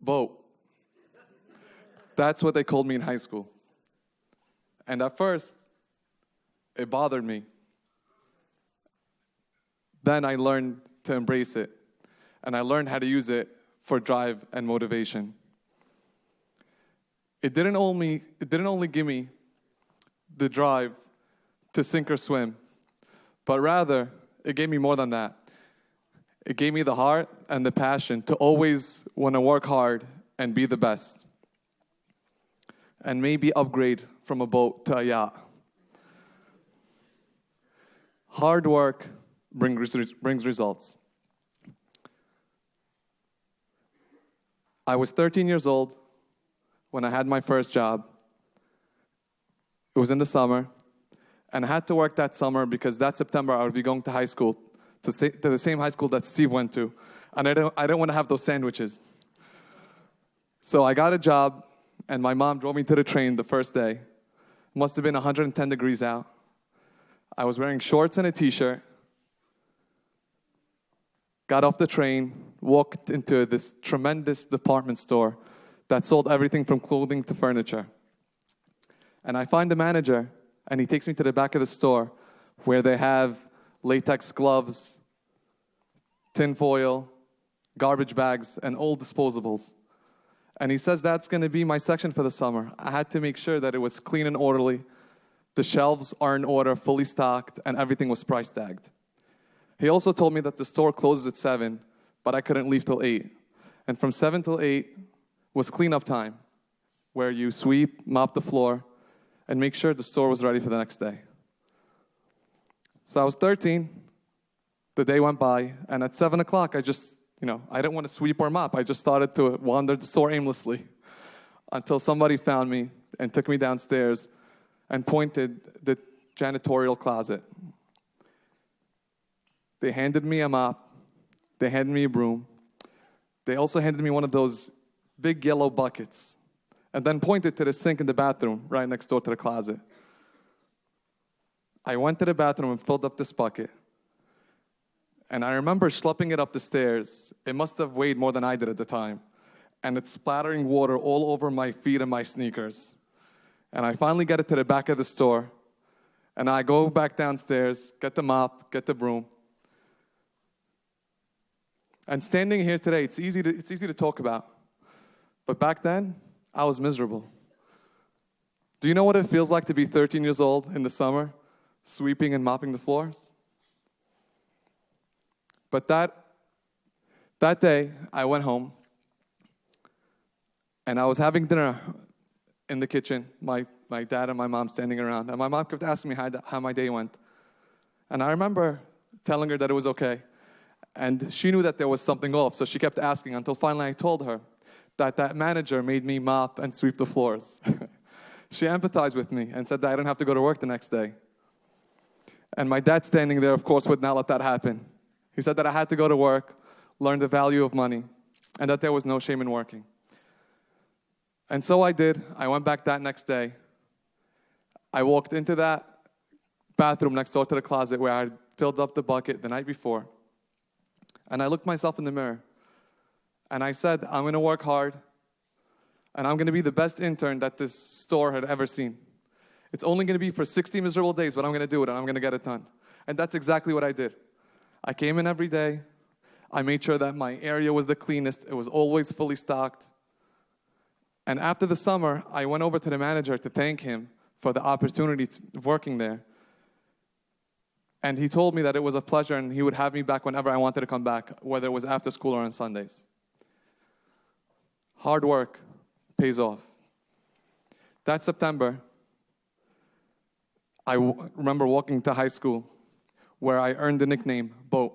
boat. That's what they called me in high school. And at first, it bothered me. Then I learned to embrace it. And I learned how to use it for drive and motivation. It didn't only give me the drive to sink or swim, but rather, it gave me more than that. It gave me the heart and the passion to always want to work hard and be the best. And maybe upgrade from a boat to a yacht. Hard work brings results. I was 13 years old when I had my first job. It was in the summer, and I had to work that summer because that September I would be going to high school, to the same high school that Steve went to, and I didn't want to have those sandwiches. So I got a job, and my mom drove me to the train the first day. It must have been 110 degrees out. I was wearing shorts and a t-shirt, got off the train, walked into this tremendous department store that sold everything from clothing to furniture. And I find the manager, and he takes me to the back of the store where they have latex gloves, tin foil, garbage bags, and old disposables. And he says that's going to be my section for the summer. I had to make sure that it was clean and orderly, the shelves are in order, fully stocked, and everything was price tagged. He also told me that the store closes at 7, but I couldn't leave till 8. And from 7 till 8 was cleanup time, where you sweep, mop the floor, and make sure the store was ready for the next day. So I was 13, the day went by, and at 7 o'clock, I didn't want to sweep or mop. I just started to wander the store aimlessly until somebody found me and took me downstairs and pointed the janitorial closet. They handed me a mop. They handed me a broom. They also handed me one of those big yellow buckets and then pointed to the sink in the bathroom right next door to the closet. I went to the bathroom and filled up this bucket. And I remember schlepping it up the stairs. It must have weighed more than I did at the time. And it's splattering water all over my feet and my sneakers. And I finally get it to the back of the store. And I go back downstairs, get the mop, get the broom. And standing here today, it's easy to talk about. But back then, I was miserable. Do you know what it feels like to be 13 years old in the summer, sweeping and mopping the floors? But that day, I went home, and I was having dinner in the kitchen, my dad and my mom standing around, and my mom kept asking me how my day went. And I remember telling her that it was okay, and she knew that there was something off, so she kept asking until finally I told her that manager made me mop and sweep the floors. She empathized with me and said that I didn't have to go to work the next day. And my dad standing there, of course, would not let that happen. He said that I had to go to work, learn the value of money, and that there was no shame in working. And so I did. I went back that next day. I walked into that bathroom next door to the closet where I had filled up the bucket the night before. And I looked myself in the mirror. And I said, I'm going to work hard. And I'm going to be the best intern that this store had ever seen. It's only going to be for 60 miserable days, but I'm going to do it, and I'm going to get it done. And that's exactly what I did. I came in every day. I made sure that my area was the cleanest. It was always fully stocked. And after the summer, I went over to the manager to thank him for the opportunity of working there. And he told me that it was a pleasure and he would have me back whenever I wanted to come back, whether it was after school or on Sundays. Hard work pays off. That September, I remember walking to high school where I earned the nickname Boat.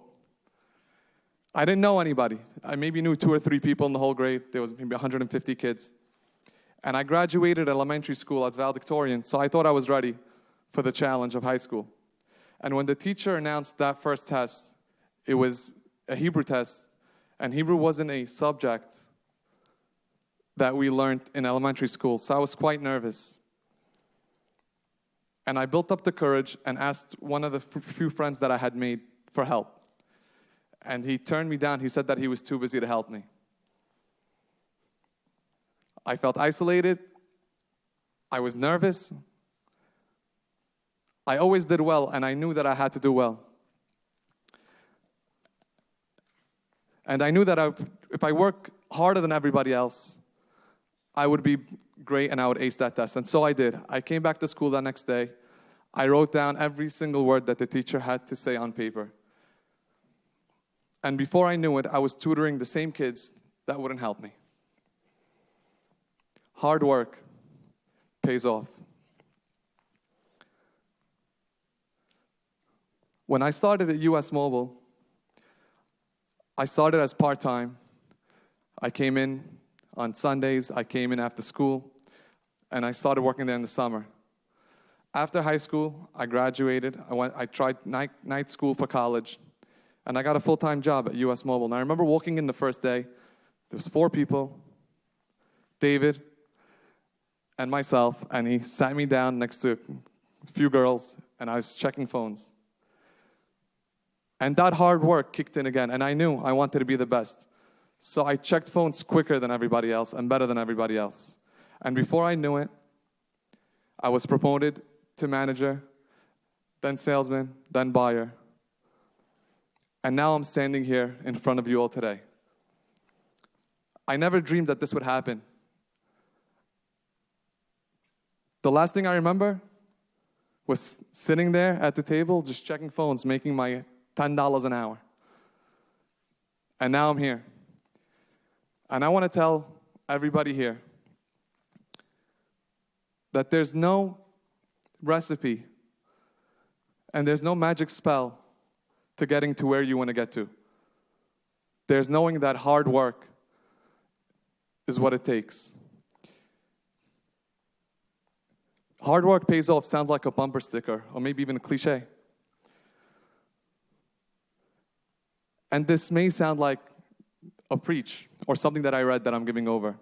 I didn't know anybody. I maybe knew 2 or 3 people in the whole grade. There was maybe 150 kids. And I graduated elementary school as valedictorian, so I thought I was ready for the challenge of high school. And when the teacher announced that first test, it was a Hebrew test, and Hebrew wasn't a subject that we learned in elementary school, so I was quite nervous. And I built up the courage and asked one of the few friends that I had made for help. And he turned me down. He said that he was too busy to help me. I felt isolated. I was nervous. I always did well, and I knew that I had to do well. And I knew that if I work harder than everybody else, I would be great and I would ace that test. And so I did. I came back to school that next day. I wrote down every single word that the teacher had to say on paper. And before I knew it, I was tutoring the same kids that wouldn't help me. Hard work pays off. When I started at US Mobile, I started as part-time. I came in on Sundays, I came in after school, and I started working there in the summer. After high school, I graduated. I tried night school for college, and I got a full-time job at US Mobile. And I remember walking in the first day, there was 4 people, David and myself, and he sat me down next to a few girls, and I was checking phones. And that hard work kicked in again, and I knew I wanted to be the best. So I checked phones quicker than everybody else and better than everybody else. And before I knew it, I was promoted to manager, then salesman, then buyer. And now I'm standing here in front of you all today. I never dreamed that this would happen. The last thing I remember was sitting there at the table, just checking phones, making my $10 an hour. And now I'm here. And I want to tell everybody here that there's no recipe and there's no magic spell to getting to where you want to get to. There's knowing that hard work is what it takes. Hard work pays off sounds like a bumper sticker or maybe even a cliche. And this may sound like a preach or something that I read that I'm giving over.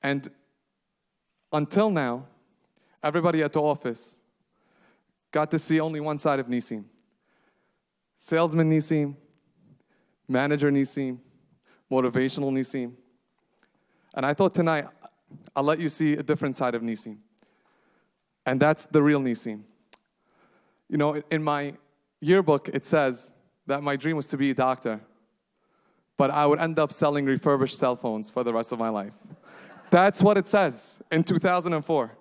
And until now, everybody at the office got to see only one side of Nissim. Salesman Nissim, manager Nissim, motivational Nissim. And I thought tonight, I'll let you see a different side of Nissim. And that's the real Nissim. You know, in my yearbook, it says that my dream was to be a doctor, but I would end up selling refurbished cell phones for the rest of my life. That's what it says in 2004.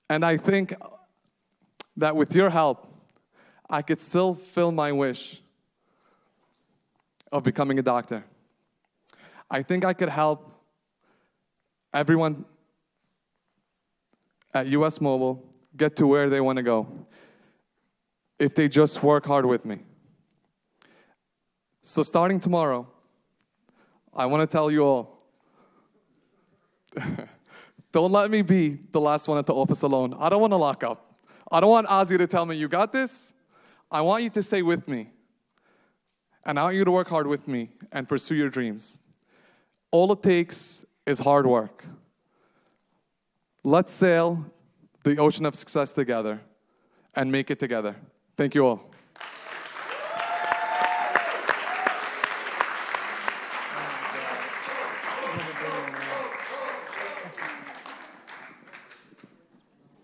And I think that with your help, I could still fill my wish of becoming a doctor. I think I could help everyone at US Mobile get to where they want to go if they just work hard with me. So starting tomorrow, I want to tell you all, don't let me be the last one at the office alone. I don't want to lock up. I don't want Ozzy to tell me, you got this. I want you to stay with me. And I want you to work hard with me and pursue your dreams. All it takes is hard work. Let's sail the ocean of success together and make it together. Thank you all.